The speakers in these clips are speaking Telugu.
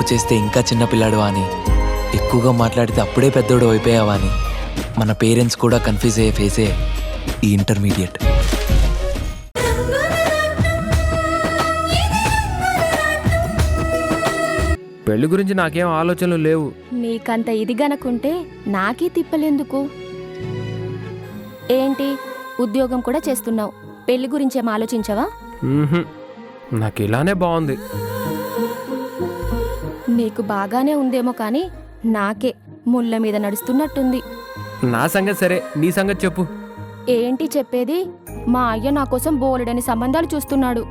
తప్పు చేస్తే ఇంకా చిన్నపిల్లాడువా అని, ఎక్కువగా మాట్లాడితే అప్పుడే పెద్దోడు అయిపోయావా అని మన పేరెంట్స్ కూడా కన్ఫ్యూజ్ అయ్యే ఫేసే ఈ ఇంటర్మీడియట్. పెళ్లి గురించి నాకేం ఆలోచనలు లేవు. నీకంత ఇది గనకుంటే నాకీ తిప్పలేందుకు? ఏంటి ఉద్యోగం కూడా చేస్తున్నావు, పెళ్లి గురించేం ఆలోచించవా? నాకు ఇలానే బాగుంది. నీకు బాగానే ఉందేమో కానీ నాకే ముళ్ళ మీద నడుస్తున్నట్టుంది. నా సంగతి సరే, నీ సంగతి చెప్పు. ఏంటి చెప్పేది? మా అయ్య నా కోసం బోలెడని సంబంధాలు చూస్తున్నాడు.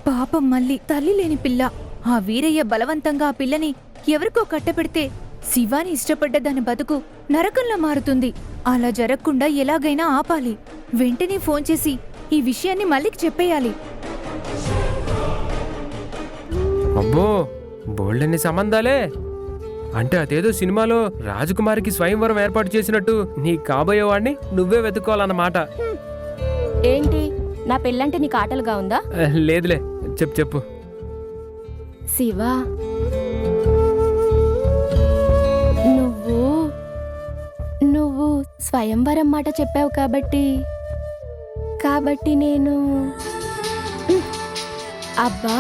పాపం మళ్ళీ తల్లి లేని పిల్ల. ఆ వీరయ్య బలవంతంగా ఆ పిల్లని ఎవరికో కట్టపెడితే శివాని ఇష్టపడ్డ దాని బతుకు నరకంలో మారుతుంది. అలా జరగకుండా ఎలాగైనా ఆపాలి. వెంటనే ఫోన్ చేసి ఈ విషయాన్ని మళ్ళీకి చెప్పేయాలి. అబ్బో, బోల్డన్ని సంబంధాలే అంటే అదేదో సినిమాలో రాజకుమారికి స్వయంవరం ఏర్పాటు చేసినట్టు నీ కాబోయేవాడిని నువ్వే వెతుక్కోవాలన్నమాట. ఏంటి నా పెళ్ళంటే నీకు ఆటలుగా ఉందా? లేదులే, చెప్పు చెప్పు. శివా, నువ్వు స్వయంవరం మాట చెప్పావు కాబట్టి నేను అబ్బా,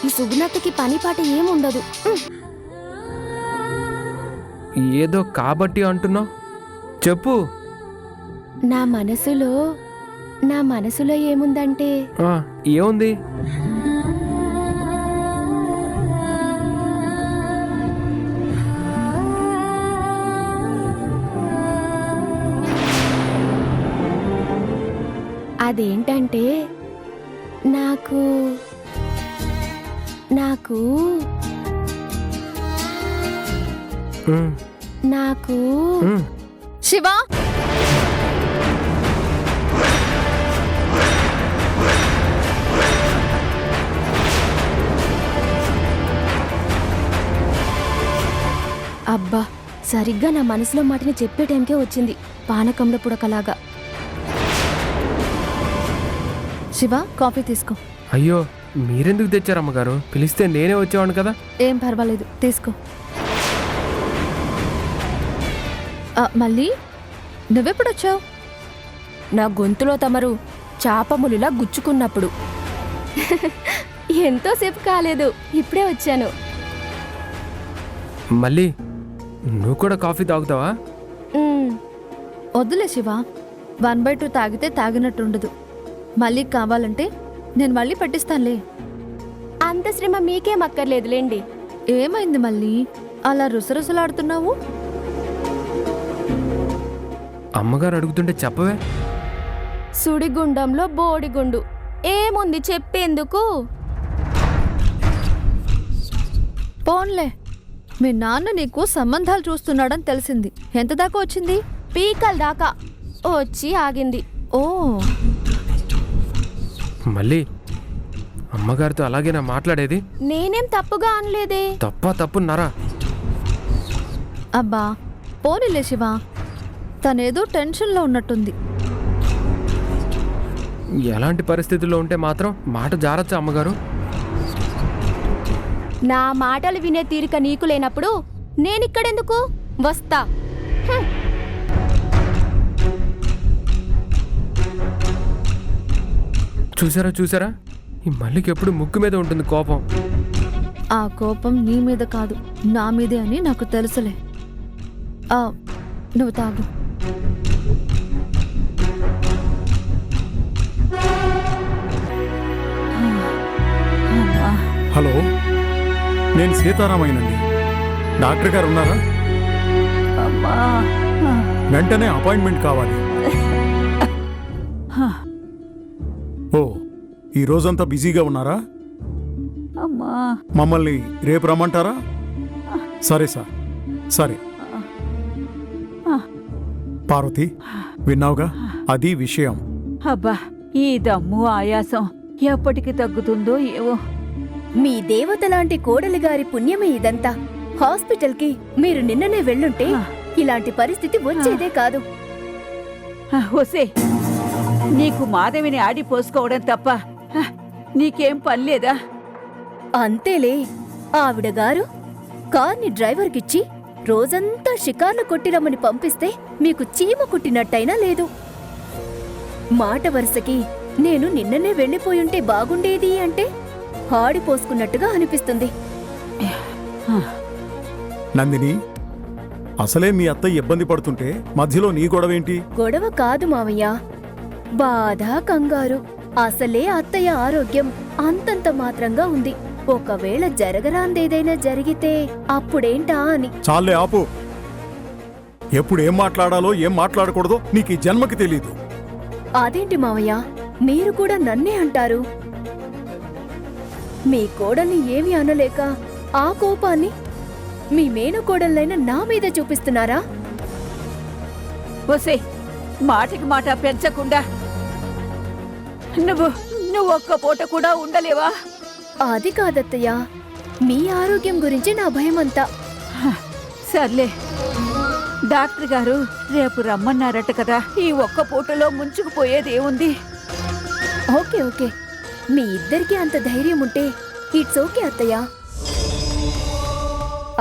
ఈ సుగుణత్తకి పని పాట ఏముండదు. ఏదో కాబట్టి అంటున్నావు, చెప్పు. నా మనసులో ఏముందంటే ఏముంది? అదేంటంటే నాకు శివా, అబ్బా, సరిగ్గా నా మనసులో మాటని చెప్పే టైంకే వచ్చింది, పానకంలో పుడకలాగా. శివా, కాఫీ తీసుకో. అయ్యో, మీరెందుకు తెచ్చారమ్మగారు? పిలిస్తే నేనే వచ్చేవాడిని కదా. ఏం పర్వాలేదు, తీసుకో. మళ్ళీ నువ్వెప్పుడొచ్చావు? నా గొంతులో తమరు చాపములులా గుచ్చుకున్నప్పుడు. ఎంతోసేపు కాలేదు, ఇప్పుడే వచ్చాను. మళ్ళీ నువ్వు కూడా కాఫీ తాగుతావా? వద్దులే శివా, 1/2 తాగితే తాగినట్టుండదు. మళ్ళీ కావాలంటే నేను మళ్ళీ పట్టిస్తానులే. అంత శ్రమ మీకేం అక్కర్లేదులేండి. ఏమైంది మళ్ళీ అలా రుసరుసలాడుతున్నావు? అమ్మగారు అడుగుతుంటే చెప్పవే. సుడిగుండంలో బోడిగుండు ఏముంది చెప్పేందుకు? పోన్లే, మీ నాన్న నీకు సంబంధాలు చూస్తున్నాడని తెలిసింది. ఎంత దాకా వచ్చింది? పీకల దాకా వచ్చి ఆగింది. ఓ, మళ్ళీ అమ్మగారితో అలాగేనా మాట్లాడేది? నేనేం తప్పుగా అనలేదే. తప్పున్నారా? అబ్బా పోనీలే శివా, తనేదో టెన్షన్లో ఉన్నట్టుంది. ఎలాంటి పరిస్థితుల్లో ఉంటే మాత్రం మాట జారచ్చా అమ్మగారు? నా మాటలు వినే తీరిక నీకు లేనప్పుడు నేనిక్కడెందుకు వస్తా? చూసారా, ఈ మల్లికి ఎప్పుడు ముక్కు మీద ఉంటుంది కోపం. ఆ కోపం నీ మీద కాదు, నా మీదే అని నాకు తెలుసులే. నువ్వు తాగు. హలో, నేను సీతారామయ్యనండి. డాక్టర్ గారు ఉన్నారా? వెంటనే అపాయింట్మెంట్ కావాలి. ఓ, ఈ రోజంతా బిజీగా ఉన్నారా? మమ్మల్ని రేపు రమ్మంటారా? సరే సార్, సరే. పార్వతి, విన్నావుగా, అది విషయం. అబ్బా, ఈ దమ్ము ఆయాసం ఎప్పటికి తగ్గుతుందో ఏవో. మీ దేవత లాంటి కోడలి గారి పుణ్యమే ఇదంతా. హాస్పిటల్కి మీరు నిన్ననే వెళ్ళుంటే ఇలాంటి పరిస్థితి వచ్చేదే కాదు. ఒసే, నీకు మాధవిని ఆడిపోసుకోవడం తప్ప నీకేం పనిలేదా? అంతేలే, ఆవిడ గారు కార్ని డ్రైవర్కిచ్చి రోజంతా షికార్లు కొట్టిరమ్మని పంపిస్తే మీకు చీమ కుట్టినట్టయినా లేదు. మాట వరుసకి నేను నిన్ననే వెళ్ళిపోయుంటే బాగుండేది అంటే హాడిపోసుకున్నట్టుగా అనిపిస్తుంది. నందిని, అసలే మీ అత్తయ్య ఇబ్బంది పడుతుంటే మధ్యలో నీ గొడవేంటి? గొడవ కాదు మావయ్య, బాధ, కంగారు. అసలే అత్తయ్య ఆరోగ్యం అంతంత మాత్రంగా ఉంది. ఒకవేళ జరగరాందేదైనా జరిగితే అప్పుడేంటా అని. చాలే ఆపు. ఎప్పుడు ఏం మాట్లాడాలో ఏం మాట్లాడకూడదో నీకు ఈ జన్మకి తెలీదు. అదేంటి మావయ్య, మీరు కూడా నన్నే అంటారు? మీ కోడల్ని ఏమీ అనలేక ఆ కోపాన్ని మీ మేనకోడళ్ళైన నా మీద చూపిస్తున్నారా? ఒసే, మాటకి మాట పెంచకుండా నువ్వు ఒక్క పూట కూడా ఉండలేవా? అది కాదత్తయ్య, మీ ఆరోగ్యం గురించి నా భయమంతా. సర్లే, డాక్టర్ గారు రేపు రమ్మన్నారట కదా, ఈ ఒక్క పూటలో ముంచుకుపోయేదేముంది? ఓకే ఓకే, మీ ఇద్దరికీ అంత ధైర్యం ఉంటే ఇట్స్ ఓకే అత్తయ్య.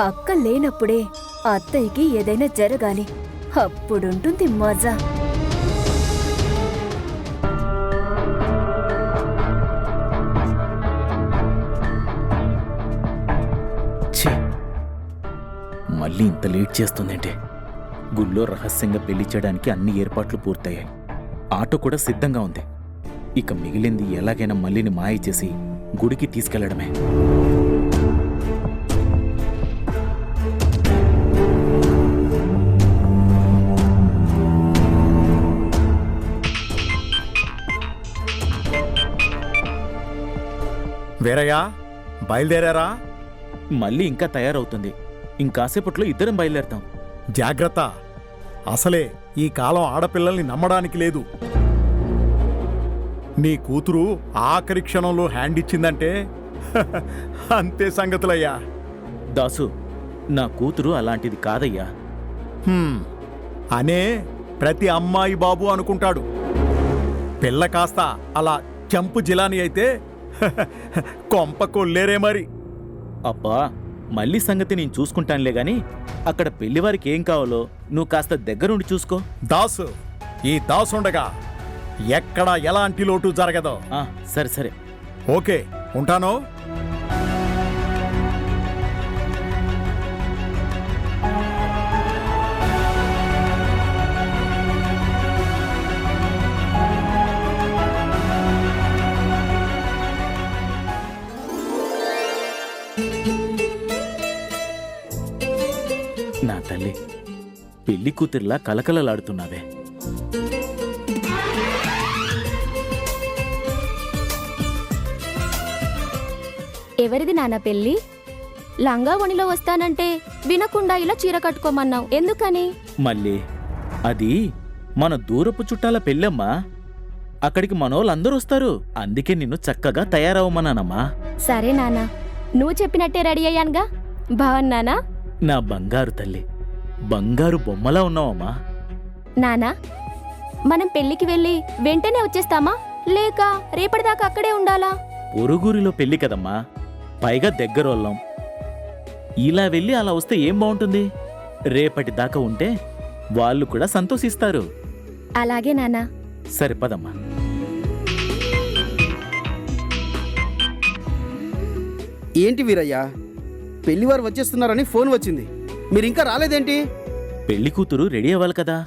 అక్క లేనప్పుడే అత్తయ్యకి ఏదైనా జరగాలి, అప్పుడుంటుంది మజా. మళ్ళీ ఇంత లేట్ చేస్తుందంటే. గుళ్ళో రహస్యంగా పెళ్లి చేయడానికి అన్ని ఏర్పాట్లు పూర్తయ్యాయి. ఆటో కూడా సిద్ధంగా ఉంది. ఇక మిగిలింది ఎలాగైనా మళ్ళీని మాయ చేసి గుడికి తీసుకెళ్లడమే. వీరయ్య, బయలుదేరారా? మళ్ళీ ఇంకా తయారవుతుంది. ఇంకాసేపట్లో ఇద్దరం బయలుదేరతాం. జాగ్రత్త. అసలే ఈ కాలం ఆడపిల్లల్ని నమ్మడానికి లేదు. నీ కూతురు ఆఖరి క్షణంలో హ్యాండ్ ఇచ్చిందంటే అంతే సంగతులయ్యా. దాసు, నా కూతురు అలాంటిది కాదయ్యా. అనే ప్రతి అమ్మాయి బాబు అనుకుంటాడు. పిల్ల కాస్త అలా చంపు జిలాని అయితే కొంప కొల్లేరే మరి. అబ్బా, మళ్ళీ సంగతి నేను చూసుకుంటానులే గాని అక్కడ పెళ్లివారికి ఏం కావాలో నువ్వు కాస్త దగ్గరుండి చూసుకో. దాసు, ఈ దాసుండగా ఎక్కడా ఎలాంటి లోటు జరగదు. సరే సరే, ఓకే, ఉంటాను. నా తల్లి, పెళ్లి కూతుర్లా కలకలలాడుతున్నావే. ఎవరిది నాన్న పెళ్ళి? లంగా ఒణిలో వస్తానంటే వినకుండా ఇలా చీర కట్టుకోమన్నావు, ఎందుకని? మళ్ళీ అది మన దూరపు చుట్టాల పెళ్ళమ్మా. అక్కడికి మనోళ్ళందరూ వస్తారు. అందుకే నిన్ను చక్కగా తయారవమన్నానమ్మా. సరే నాన్న, నువ్వు చెప్పినట్టే రెడీ అయ్యానుగా. బాగున్నానా? నా బంగారు తల్లి, బంగారు బొమ్మలా ఉన్నావమ్మా. నానా, మనం పెళ్లికి వెళ్ళి వెంటనే వచ్చేస్తామా, లేక రేపటిదాకా అక్కడే ఉండాలా? పొరుగురిలో పెళ్లి కదమ్మా, పైగా దగ్గరోళ్ళం. ఇలా వెళ్ళి అలా వస్తే ఏం బాగుంటుంది? రేపటి దాకా ఉంటే వాళ్ళు కూడా సంతోషిస్తారు. అలాగే నాన్న. సరే పదమ్మా. ఏంటి వీరయ్య, పెళ్లివారు వచ్చేస్తున్నారని ఫోన్ వచ్చింది, మీరింకా రాలేదేంటి? పెళ్లి కూతురు రెడీ అవ్వాలి కదా.